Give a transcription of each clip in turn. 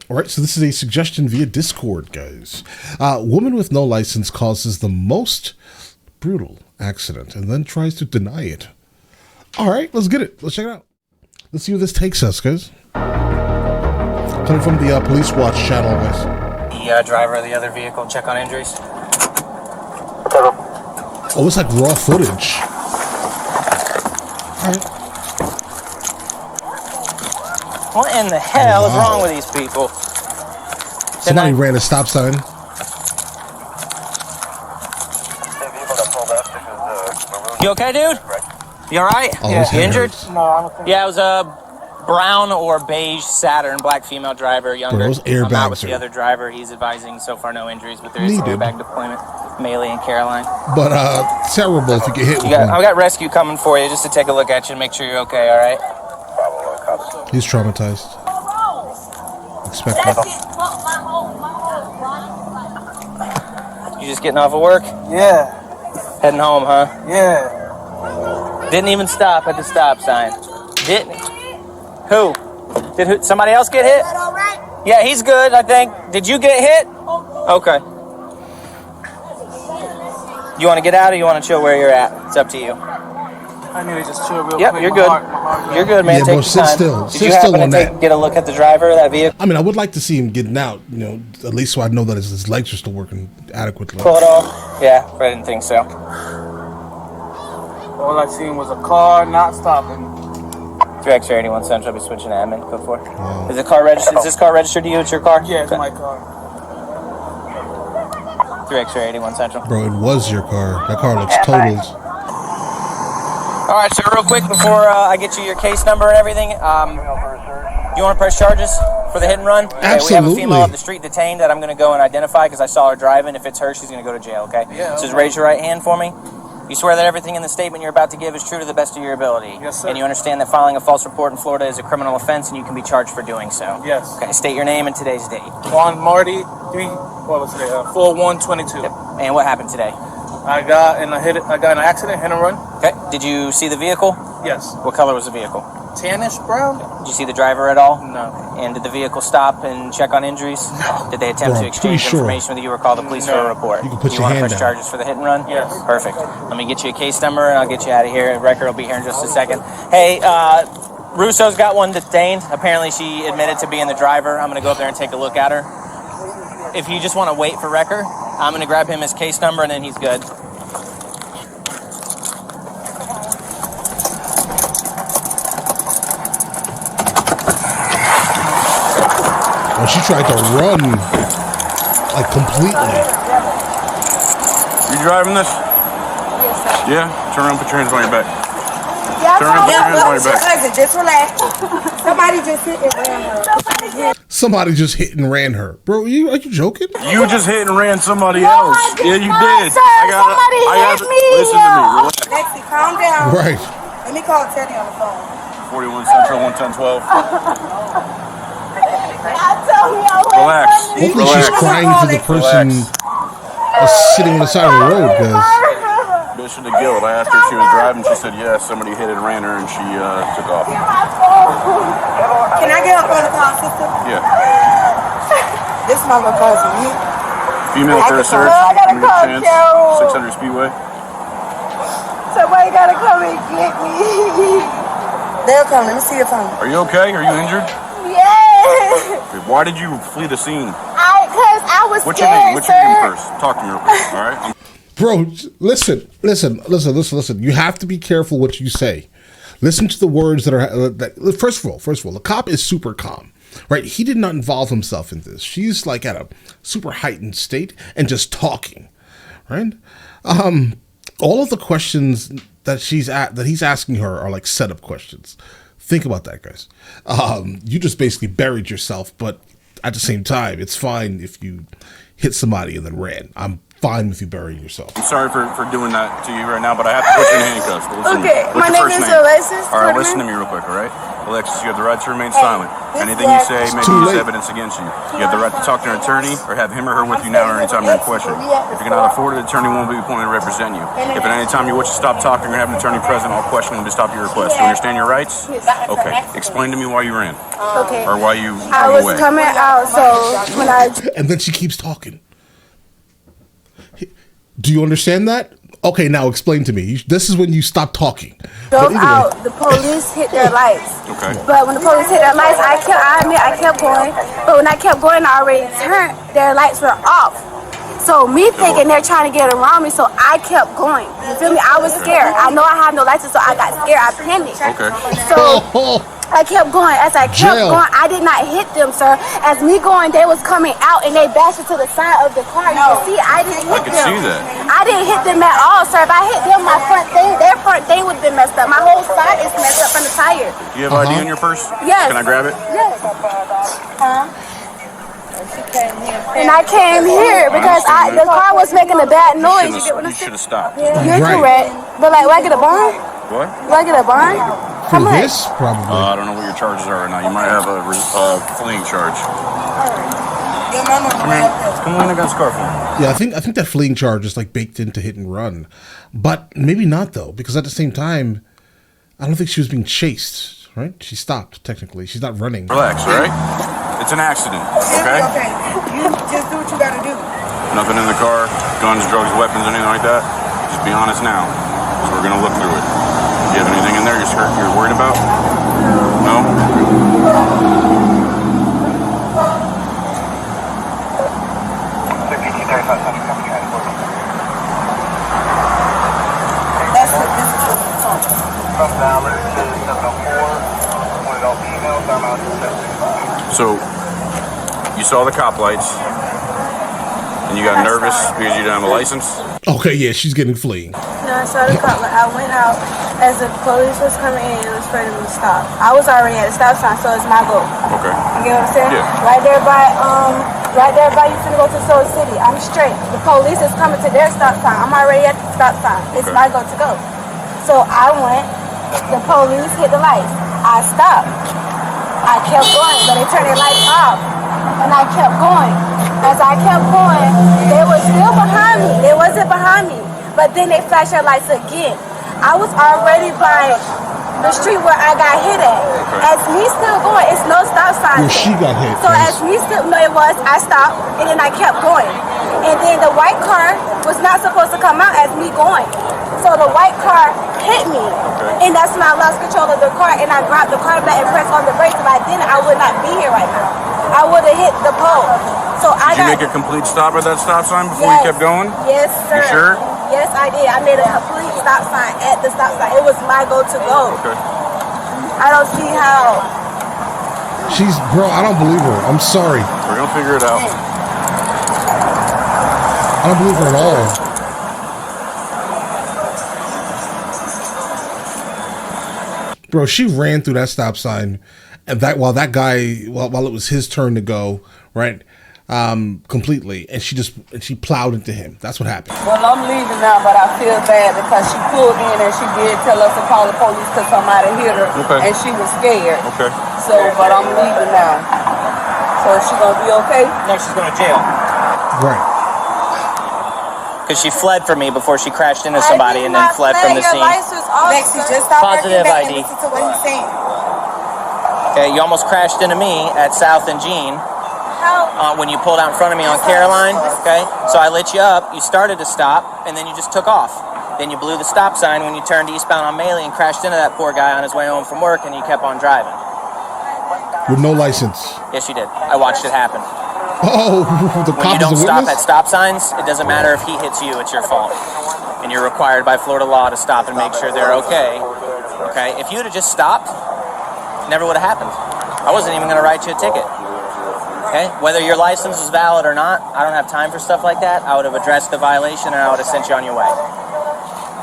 All right, so this is a suggestion via Discord, guys. Woman with no license causes the most brutal accident and then tries to deny it. All right, let's get it. Let's check it out. Let's see where this takes us, guys. Coming from the Police Watch channel, guys. The driver of the other vehicle, check on injuries. Oh, it's like raw footage. All right. What in the hell is wrong with these people? Somebody ran a stop sign. You okay, dude? You all right? Oh, You injured? No, I don't think. Yeah, it was a brown or beige Saturn, black female driver, younger. Bro, those airbags I'm out with are the other driver. He's advising so far no injuries, but there is needed. airbag deployment. Melee and Caroline. But terrible if you get hit with one. I got rescue coming for you just to take a look at you and make sure you're okay, all right? He's traumatized. Expect that. You just getting off of work? Yeah. Heading home, huh? Yeah. Didn't even stop at the stop sign. Didn't. Who? Somebody else get hit? Yeah, he's good, I think. Did you get hit? Okay. You want to get out or you want to chill where you're at? It's up to you. I need to just chill real quick. Yep, you're good. You're good, man. Yeah, Take bro, your sit time. still. Did Sit you still happen on to that. get a look at the driver of that vehicle? I mean, I would like to see him getting out, you know, at least so I know that his legs are still working adequately. Pull it off? Yeah, but I didn't think so. All I seen was a car not stopping. 3X 81 Central, I'll be switching to admin. Code 4. Wow. Is the car registered? Is this car registered to you? It's your car? Yeah, it's my car. 3X 81 Central. Bro, it was your car. That car looks totaled. All right, so real quick before I get you your case number and everything, you want to press charges for the hit and run? Okay, we have a female off the street detained that I'm going to go and identify because I saw her driving. If it's her, she's going to go to jail, okay? Yeah. So just raise your right hand for me. You swear that everything in the statement you're about to give is true to the best of your ability? Yes, sir. And you understand that filing a false report in Florida is a criminal offense and you can be charged for doing so? Yes. Okay, state your name and today's date. Juan Marty, what was today? 4/1/22. Yep. And what happened today? I got in an accident, hit and run. Okay, did you see the vehicle? Yes. What color was the vehicle? Tannish brown? Did you see the driver at all? No. And did the vehicle stop and check on injuries? No. Did they attempt Bro, to exchange pretty sure. information with you or call the police for a report? You can put your want to hand press down. charges for the hit and run? Yes. Perfect. Let me get you a case number and I'll get you out of here. Record will be here in just a second. Hey, Russo's got one detained. Apparently she admitted to being the driver. I'm going to go up there and take a look at her. If you just want to wait for Wrecker, I'm going to grab him his case number and then he's good. Well, she tried to run, like, completely. You driving this? Yeah? Turn around, put your hands on your back. Yeah, Turn around, put your hands on your back. just relax. Somebody just hit and ran her. Somebody just hit and ran her. Bro, are you joking? You just hit and ran somebody No, else. I did Yeah, you not, did. sir. Somebody hit me. Listen to me. Relax. Lexi, calm down. Right. Let me call Teddy on the phone. 41 Central, 11012. Relax. Hopefully she's crying to the person that's sitting on the side of the road, guys. Mission to guilt. I asked her if she was driving. She said yes. Somebody hit and ran her, and she took off. Can I get up on the call, sister? Yeah. This is my little cousin. Female for a search. Give me a chance. 600 Speedway. Somebody gotta come and get me. They'll come. Let me see your phone. Are you okay? Are you injured? Yes. Why did you flee the scene? Because I was What's your name? What's your name first? Talk to me real quick, all right? Bro, listen. You have to be careful what you say. Listen to the words that are. First of all, the cop is super calm, right? He did not involve himself in this. She's like at a super heightened state and just talking, right? All of the questions that he's asking her are like setup questions. Think about that, guys. You just basically buried yourself, but at the same time, it's fine if you hit somebody and then ran. I'm fine with you burying yourself. I'm sorry for doing that to you right now, but I have to put you in handcuffs. Listen to me. Okay, What's my your name first is name? Alexis. All right, listen to me real quick, all right? Alexis, you have the right to remain silent. Anything you say may be used as evidence against you. You have the right to talk to an attorney or have him or her with you now or anytime you're in question. If you cannot afford it, the attorney won't be appointed to represent you. If at any time you wish to stop talking or have an attorney present, I'll question him to stop your request. You understand your rights? Okay. Explain to me why you ran. Okay. Or why you I ran was away. coming out, so when I And then she keeps talking. Do you understand that? Okay, now explain to me. This is when you stop talking. drove out, the police hit their lights. Okay. But when the police hit their lights, I kept going. But when I kept going, I already turned, their lights were off. So me thinking they're trying to get around me, so I kept going. You feel me? I was scared. I know I have no license, so I got scared. I panicked. Okay. So I kept going. As I kept going, I did not hit them, sir. As me going, they was coming out and they bashed into the side of the car. You can see, I didn't hit them. I can see that. I didn't hit them at all, sir. If I hit them, my front thing, their front thing would have been messed up. My whole side is messed up from the tire. Do you have ID in your purse? Yes. Can I grab it? Yes. And I came here because the car was making a bad noise. You get what I'm You should saying? have stopped. You're Right. correct. But like, will I get a bond? What? Will I get a bond? For How much? this, probably. I don't know what your charges are right now. You might have a fleeing charge. Come on, I got a scarf on. Yeah, I think that fleeing charge is like baked into hit and run, but maybe not though, because at the same time, I don't think she was being chased. Right? She stopped technically. She's not running. Relax, all right? It's an accident, okay? Okay. You just do what you gotta do. Nothing in the car, guns, drugs, weapons, anything like that. Just be honest now. So we're gonna look through it. Do you have anything in there you're worried about? No? That's what this is what we're talking So, you saw the cop lights, and you got nervous because you didn't have a license? Okay, yeah, she's getting fleeing. No, I saw the cop. I went out as the police was coming in and was for them to stop. I was already at the stop sign, so it's my goal. Okay. You get what I'm saying? Yeah. Right there by you finna go to Soul City. I'm straight. The police is coming to their stop sign. I'm already at the stop sign. It's my go to go. So I went. The police hit the lights. I stopped. I kept going, but they turned their lights off, and I kept going. As I kept going, they were still behind me. They wasn't behind me, but then they flashed their lights again. I was already by the street where I got hit at. As me still going, it's no stop sign. Where she got hit. So yes. as me still, no, it was. I stopped, and then I kept going. And then the white car was not supposed to come out as me going. So the white car hit me, and that's when I lost control of the car, and I grabbed the car back and pressed on the brakes. If I didn't, I would not be here right now. I would have hit the pole. So Did you make a complete stop at that stop sign before you kept going? Yes, sir. You sure? Yes, I did. I made a complete stop sign at the stop sign. It was my go-to go. Okay. I don't see how. Bro, I don't believe her. I'm sorry. We're gonna figure it out. I don't believe her at all. Bro, she ran through that stop sign, and while it was his turn to go, right, completely, and she plowed into him. That's what happened. Well, I'm leaving now, but I feel bad because she pulled in and she did tell us to call the police because somebody hit her, and she was scared. Okay. So, but I'm leaving now. So is she gonna be okay? No, she's going to jail. Right. Because she fled from me before she crashed into somebody and then fled from the scene. Lexi, just stop Positive working back ID. and listen to what he's saying. Okay, you almost crashed into me at South and Jean when you pulled out in front of me on Caroline. Okay, so I lit you up. You started to stop, and then you just took off. Then you blew the stop sign when you turned eastbound on Maley and crashed into that poor guy on his way home from work, and you kept on driving. With no license. Yes, you did. I watched it happen. Oh, the When cop you don't is a stop witness? at stop signs, it doesn't matter if he hits you, it's your fault. And you're required by Florida law to stop and make sure they're okay. Okay? If you would have just stopped, it never would have happened. I wasn't even going to write you a ticket. Okay? Whether your license was valid or not, I don't have time for stuff like that. I would have addressed the violation and I would have sent you on your way.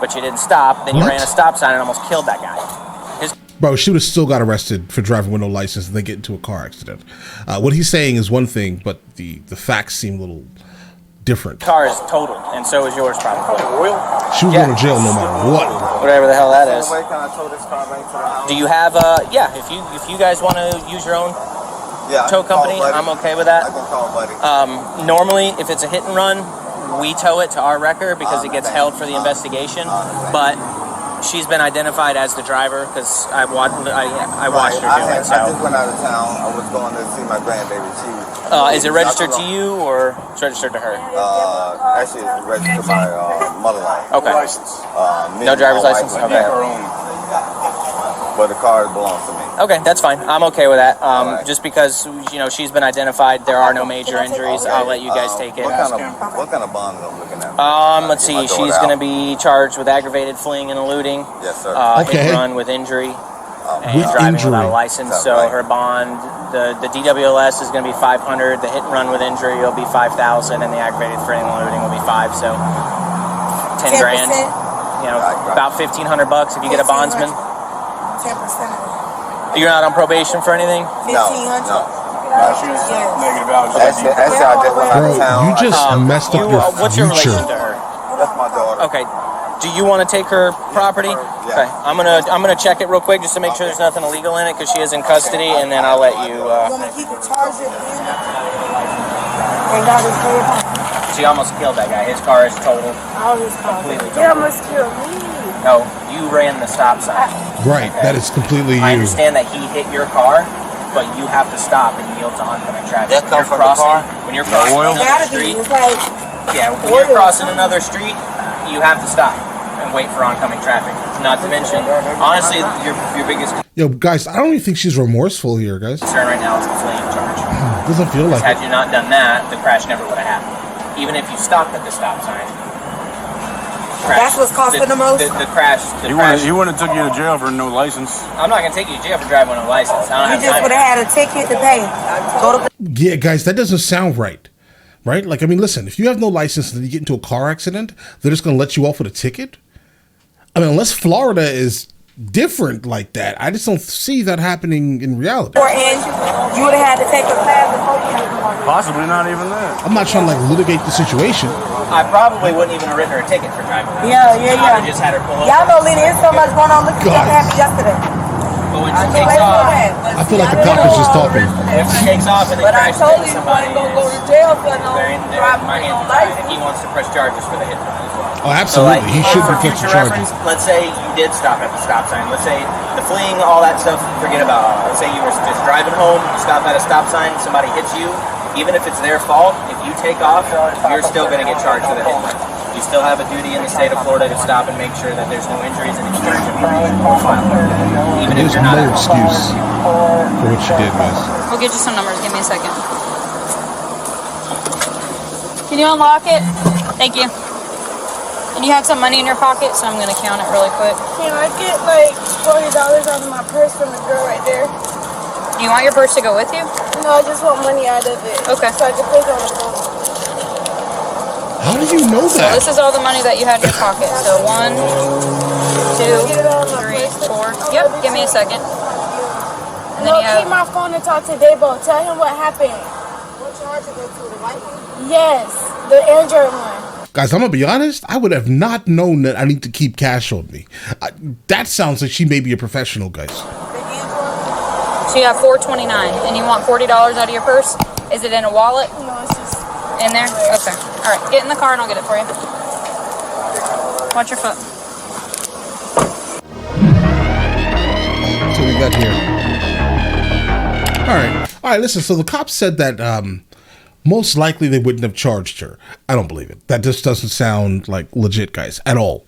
But you didn't stop, then you What? ran a stop sign and almost killed that guy. Bro, she would have still got arrested for driving with no license and then get into a car accident. What he's saying is one thing, but the facts seem a little different. Car is totaled, and so is yours probably. She was going to jail no matter what. Whatever the hell that is. Can I tow this car back to the house? Do you have yeah? If you guys want to use your own Yeah, tow company, I'm okay with that. I can call Buddy. Normally, if it's a hit and run, we tow it to our wrecker because it gets held for the investigation. But she's been identified as the driver because I watched her do it. I So, just went out of town. I was going to see my grandbaby. is it registered to you or it's registered to her? Actually, it's registered to my mother-in-law. Okay. No driver's license? Okay. But the car belongs to me. Okay, that's fine. I'm okay with that. Just because she's been identified, there are no major injuries. I'll let you guys take it. What kind of bond am I looking at? Let's see. She's going to be charged with aggravated fleeing and eluding. Yes, sir. Hit and run with injury. And driving without a license. So her bond, the DWLS is going to be $500. The hit and run with injury will be $5,000, and the aggravated fleeing and eluding will be $5,000. So $10 grand. About $1,500 if you get a bondsman. 10%. You're not on probation for anything? No. She was negative hours. Actually, I just went out of town. You just messed up your What's your relation future. to her? That's my daughter. Okay. Do you want to take her property? Yeah. Okay. I'm gonna check it real quick just to make sure there's nothing illegal in it because she is in custody, and then I'll let you. You want me to keep the charger in? And got his car. She almost killed that guy. His car is totaled. All his car. Completely He almost killed me. No, you ran the stop sign. Right, that is completely I you. understand that he hit your car, but you have to stop and yield to oncoming traffic. That come from the car? When you're crossing another Gotta street, be. It's like when you're crossing another street, you have to stop and wait for oncoming traffic. Not to mention, honestly, your biggest Yo, guys, I don't even think she's remorseful here, guys. concern right now is the fleeing charge. Doesn't feel like Had it. you not done that, the crash never would have happened. Even if you stopped at the stop sign. That's what's costing the most? The crash. He wouldn't have took you to jail for no license. I'm not going to take you to jail for driving with no license. I don't you have just time. would have had a ticket to pay. Go to Yeah, guys, that doesn't sound right. Right? Like, I mean, listen, if you have no license and then you get into a car accident, they're just going to let you off with a ticket? I mean, unless Florida is different like that, I just don't see that happening in reality. you would have had to take a class before you had to Possibly not even that. I'm not trying to, like, litigate the situation. I probably wouldn't even have written her a ticket for driving. Yeah. I would have just had her pull over. Y'all know, Lena, there's so much going on. Look at what happened yesterday. But when she takes off, I feel like the cop is just talking. if she takes off and then But I crashes told into you you somebody, wasn't gonna go to jail for no driving my with hands no are tied if license. he wants to press charges for the hit and run as well. Oh, absolutely. He should for be fixing future charges. reference, let's say you did stop at the stop sign. Let's say the fleeing, all that stuff, forget about it. Let's say you were just driving home, you stop at a stop sign, somebody hits you. Even if it's their fault, if you take off, you're still going to get charged for the hit and run. You still have a duty in the state of Florida to stop and make sure that there's no injuries and exchange information profile. Even if There's you're not no at excuse for what she did, guys. We'll get you some numbers. Give me a second. Can you unlock it? Thank you. And you have some money in your pocket, so I'm going to count it really quick. Can I get like $40 out of my purse from the girl right there? Do you want your purse to go with you? No, I just want money out of it. Okay. So I can pay on the phone. How do you know So that? this is all the money that you had in your pocket. So 1, 2, 3, 4. Yep, give me a second. And then No, you have... keep my phone and talk to Dabo. Tell him what happened. What charge is it to the white one? Yes, the Android one. Guys, I'm going to be honest. I would have not known that I need to keep cash on me. That sounds like she may be a professional, guys. So you have $429, and you want $40 out of your purse? Is it in a wallet? No, it's just In there? Okay. All right, get in the car and I'll get it for you. Watch your foot. So we got here. All right, listen. So the cops said that most likely they wouldn't have charged her. I don't believe it. That just doesn't sound like legit, guys, at all.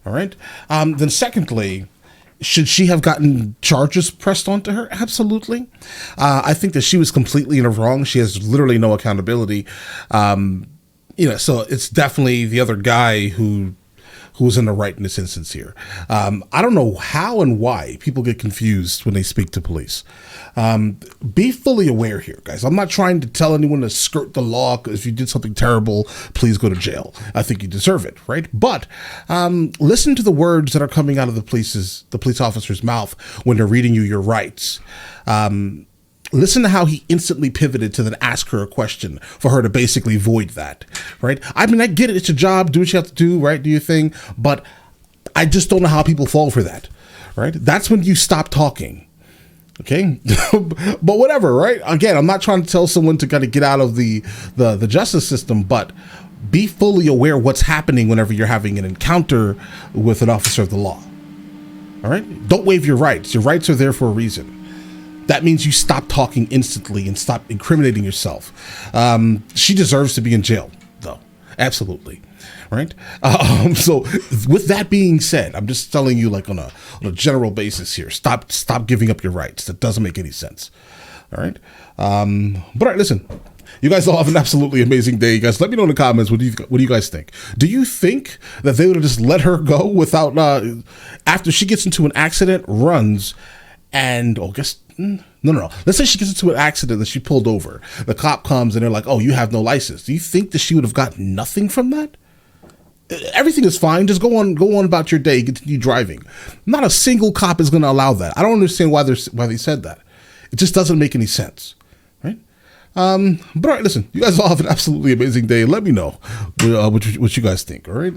All right. Then secondly, should she have gotten charges pressed onto her? Absolutely. I think that she was completely in the wrong. She has literally no accountability. So it's definitely the other guy who was in the right in this instance here. I don't know how and why people get confused when they speak to police. Be fully aware here, guys. I'm not trying to tell anyone to skirt the law. If you did something terrible, please go to jail. I think you deserve it, right? But listen to the words that are coming out of the police officer's mouth when they're reading you your rights. Listen to how he instantly pivoted to then ask her a question for her to basically void that, right? I mean, I get it. It's your job. Do what you have to do, right? Do your thing. But I just don't know how people fall for that, right? That's when you stop talking, okay? But whatever, right? Again, I'm not trying to tell someone to kind of get out of the justice system, but be fully aware what's happening whenever you're having an encounter with an officer of the law, all right? Don't waive your rights. Your rights are there for a reason. That means you stop talking instantly and stop incriminating yourself. She deserves to be in jail, though. Absolutely. Right? So with that being said, I'm just telling you, like, on a general basis here, stop giving up your rights. That doesn't make any sense. All right? But all right, listen. You guys all have an absolutely amazing day. You guys, let me know in the comments, what do you guys think? Do you think that they would have just let her go without, after she gets into an accident, runs, and, no. Let's say she gets into an accident and she pulled over. The cop comes and they're like, oh, you have no license. Do you think that she would have gotten nothing from that? Everything is fine. Just go on about your day. Continue driving. Not a single cop is going to allow that. I don't understand why they said that. It just doesn't make any sense, right? But all right, listen. You guys all have an absolutely amazing day. Let me know what you guys think, all right?